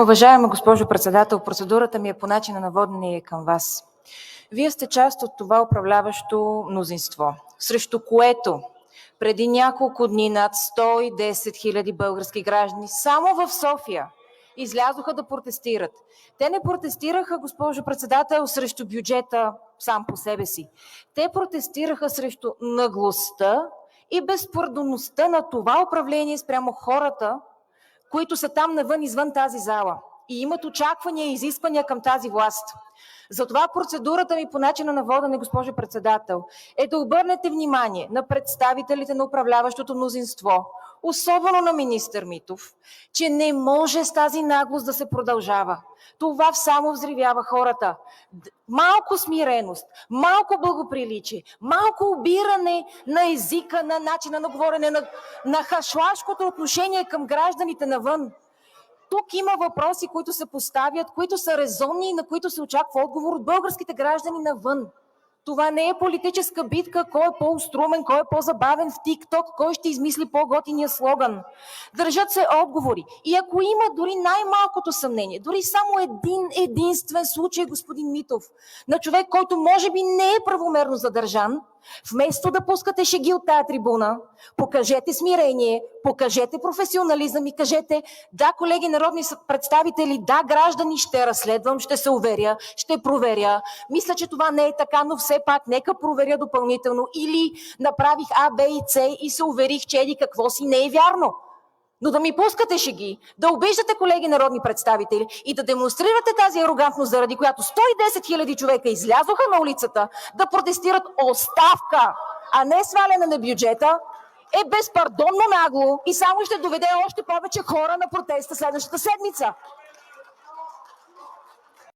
Уважаема госпожо председател, процедурата ми е по начина на водене към Вас. Вие сте част от това управляващо мнозинство, срещу което преди няколко дни над 110 хиляди български граждани само в София излязоха да протестират. Те не протестираха, госпожо председател, срещу бюджета сам по себе си. Те протестираха срещу наглостта и безпардонността на това управление спрямо хората, които са там навън, извън тази зала и имат очаквания и изисквания към тази власт. Затова процедурата ми по начина на водене, госпожо председател, е да обърнете внимание на представителите на управляващото мнозинство, особено на министър Митов, че не може с тази наглост да се продължава. Това само взривява хората. Малко смиреност, малко благоприличие, малко обиране на езика, на начина на говорене, на хашлашкото отношение към гражданите навън. Тук има въпроси, които се поставят, които са резонни и на които се очаква отговор от българските граждани навън. Това не е политическа битка, кой е по-остроумен, кой е по-забавен в ТикТок, кой ще измисли по-готиния слоган. Държат се отговори. И ако има дори най-малкото съмнение, дори само един единствен случай, господин Митов, на човек, който може би не е правомерно задържан, вместо да пускате шеги от тая трибуна, покажете смирение, покажете професионализъм и кажете: да, колеги народни представители, да, граждани, ще разследвам, ще се уверя, ще проверя. Мисля, че това не е така, но все пак нека проверя допълнително. Или направих А, Б и С и се уверих, че еди какво си не е вярно. Но да ми пускате шеги, да обиждате колеги народни представители и да демонстрирате тази арогантност, заради която 110 хиляди човека излязоха на улицата да протестират оставка, а не сваляне на бюджета, е безпардонно нагло и само ще доведе още повече хора на протеста следващата седмица.